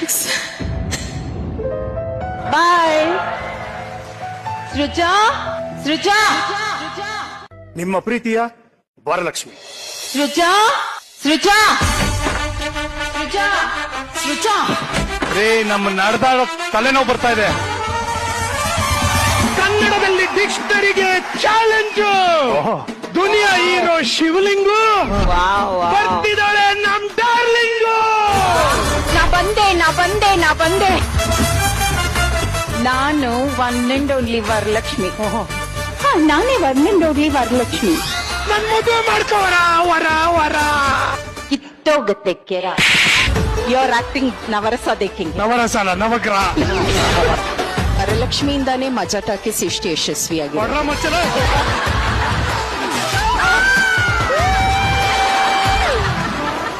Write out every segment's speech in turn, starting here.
Thanks. ಬಾಯ್. ಸೃಜಾ, ಸೃಜಾ, ನಿಮ್ಮ ಪ್ರೀತಿಯ ವರಲಕ್ಷ್ಮಿ. ಸೃಜಾ, ಸೃಜಾ, ಸೃಜಾ, ಸೃಜಾ. ರೇ, ನಮ್ಮ ನಡೆದಾಡ ತಲೆನೋವು ಬರ್ತಾ ಇದೆ. ಕನ್ನಡದಲ್ಲಿ ಡಿಕ್ಷನರಿಗೆ ಚಾಲೆಂಜ್. ದುನಿಯಾ ಹೀರೋ ಶಿವಲಿಂಗು ಬರ್ತಿದ್ದಾಳೆ, ನಮ್ ಡಾರ್ಲಿಂಗು. ನಾ ಬಂದೆ. ನಾನು ಒನ್ ಅಂಡ್ ಓನ್ಲಿ ವರಲಕ್ಷ್ಮಿ. ನಾನೇ ಒನ್ ಅಂಡ್ ಓನ್ಲಿ ವರಲಕ್ಷ್ಮಿ. ನನ್ ಮದುವೆ ಮಾಡ್ಕೋವರ ವರ ಕಿತ್ತೋಗುತ್ತೆ ಕೆರ. ಯೋರ್ ಆಕ್ಟಿಂಗ್ ನವರಸ ದೇಕಿಂಗ್. ನವರಸನ ನವಗ್ರಹ. ವರಲಕ್ಷ್ಮಿಯಿಂದಾನೇ ಮಜಾ ಟಾಕೀಸ್ ಇಷ್ಟು ಯಶಸ್ವಿಯಾಗಿದೆ. ಹೊರ ಮಚ್ಚಲ.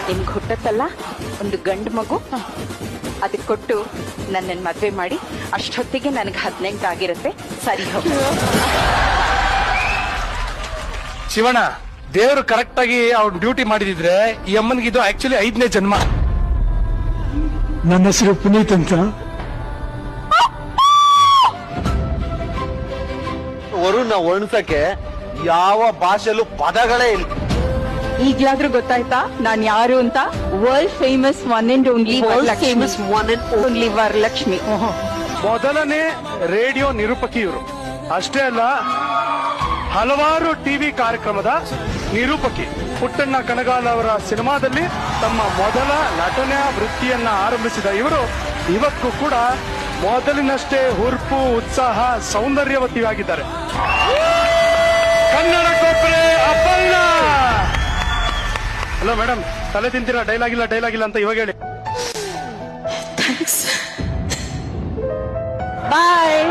ನಿಮ್ಗೆ ಹುಟ್ಟತ್ತಲ್ಲ ಒಂದು ಗಂಡು ಮಗು, ಅದಕ್ಕೆ ಕೊಟ್ಟು ನನ್ನನ್ನು ಮದ್ವೆ ಮಾಡಿ ಅಷ್ಟೊತ್ತಿಗೆ ನನಗೆ 18 ಆಗಿರುತ್ತೆ. ಸರಿ ಹೋಗಿ. ಶಿವಣ್ಣ, ದೇವರು ಕರೆಕ್ಟ್ ಆಗಿ ಅವ್ರ ಡ್ಯೂಟಿ ಮಾಡಿದಿದ್ರೆ ಈ ಅಮ್ಮನಿಗಿದು ಆಕ್ಚುಲಿ 5ನೇ ಜನ್ಮ. ನನ್ನ ಹೆಸರು ಪುನೀತ್ ಅಂತ. ವರುಣ ವರ್ಣಿಸಕ್ಕೆ ಯಾವ ಭಾಷೆಯಲ್ಲೂ ಪದಗಳೇ ಇಲ್ಲ. ಈಗ್ಲಾದ್ರೂ ಗೊತ್ತಾಯ್ತಾ ನಾನ್ ಯಾರು ಅಂತ? World famous one and only Varalakshmi. ಮೊದಲನೇ ರೇಡಿಯೋ ನಿರೂಪಕಿ ಇವರು. ಅಷ್ಟೇ ಅಲ್ಲ, ಹಲವಾರು ಟಿವಿ ಕಾರ್ಯಕ್ರಮದ ನಿರೂಪಕಿ. ಪುಟ್ಟಣ್ಣ ಕಣಗಾಲ್ ಅವರ ಸಿನಿಮಾದಲ್ಲಿ ತಮ್ಮ ಮೊದಲ ನಟನೆಯ ವೃತ್ತಿಯನ್ನ ಆರಂಭಿಸಿದ ಇವರು ಇವಕ್ಕೂ ಕೂಡ ಮೊದಲಿನಷ್ಟೇ ಹುರುಪು, ಉತ್ಸಾಹ, ಸೌಂದರ್ಯವತಿಯಾಗಿದ್ದಾರೆ. ಕನ್ನಡ ಕೊಪ್ಪರೆ ಅಪ್ಪಣ್ಣ. ಹಲೋ ಮೇಡಮ್, ತಲೆ ತಿಂತೀರಾ? ಡೈಲಾಗ್ ಇಲ್ಲ ಅಂತ ಇವಾಗ ಹೇಳಿ. ಥ್ಯಾಂಕ್ಸ್. ಬಾಯ್.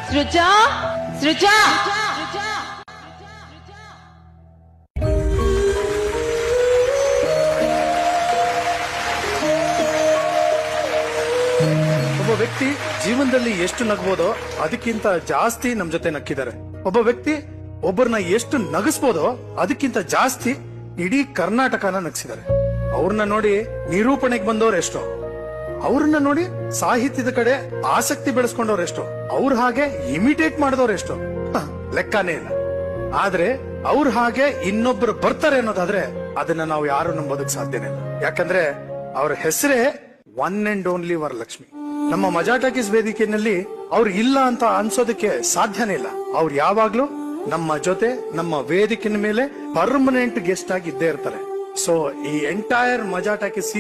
ಸೃಜಾ, ಸೃಜಾ. ಒಬ್ಬ ವ್ಯಕ್ತಿ ಜೀವನದಲ್ಲಿ ಎಷ್ಟು ನಗ್ಬೋದೋ ಅದಕ್ಕಿಂತ ಜಾಸ್ತಿ ನಮ್ ಜೊತೆ ನಕ್ಕಿದ್ದಾರೆ. ಒಬ್ಬ ವ್ಯಕ್ತಿ ಒಬ್ಬರನ್ನ ಎಷ್ಟು ನಗಿಸ್ಬೋದೋ ಅದಕ್ಕಿಂತ ಜಾಸ್ತಿ ಇಡೀ ಕರ್ನಾಟಕನ ನಗಿಸಿದ್ದಾರೆ. ಅವ್ರನ್ನ ನೋಡಿ ನಿರೂಪಣೆಗೆ ಬಂದವ್ರು ಎಷ್ಟೋ, ಅವ್ರನ್ನ ನೋಡಿ ಸಾಹಿತ್ಯದ ಕಡೆ ಆಸಕ್ತಿ ಬೆಳೆಸ್ಕೊಂಡವ್ರು ಎಷ್ಟೋ, ಅವ್ರ ಹಾಗೆ ಇಮಿಟೇಟ್ ಮಾಡಿದವ್ರು ಎಷ್ಟೋ, ಲೆಕ್ಕನೇ ಇಲ್ಲ. ಆದ್ರೆ ಅವ್ರ ಹಾಗೆ ಇನ್ನೊಬ್ರು ಬರ್ತಾರೆ ಅನ್ನೋದಾದ್ರೆ ಅದನ್ನ ನಾವು ಯಾರು ನಂಬೋದಕ್ಕೆ ಸಾಧ್ಯನೇ ಇಲ್ಲ. ಯಾಕಂದ್ರೆ ಅವ್ರ ಹೆಸರೇ ಒನ್ ಅಂಡ್ ಓನ್ಲಿ ವರಲಕ್ಷ್ಮಿ. ನಮ್ಮ ಮಜಾ ಟಾಕೀಸ್ ವೇದಿಕೆಯಲ್ಲಿ ಅವ್ರು ಇಲ್ಲ ಅಂತ ಅನ್ಸೋದಕ್ಕೆ ಸಾಧ್ಯನೇ ಇಲ್ಲ. ಅವ್ರು ಯಾವಾಗ್ಲೂ ನಮ್ಮ ಜೊತೆ, ನಮ್ಮ ವೇದಿಕೆಯ ಮೇಲೆ ಪರ್ಮನೆಂಟ್ ಗೆಸ್ಟ್ ಆಗಿ ಇದ್ದೇ ಇರ್ತಾರೆ. ಸೊ ಈ ಎಂಟೈರ್ ಮಜಾ ಟಾಕೀಸ್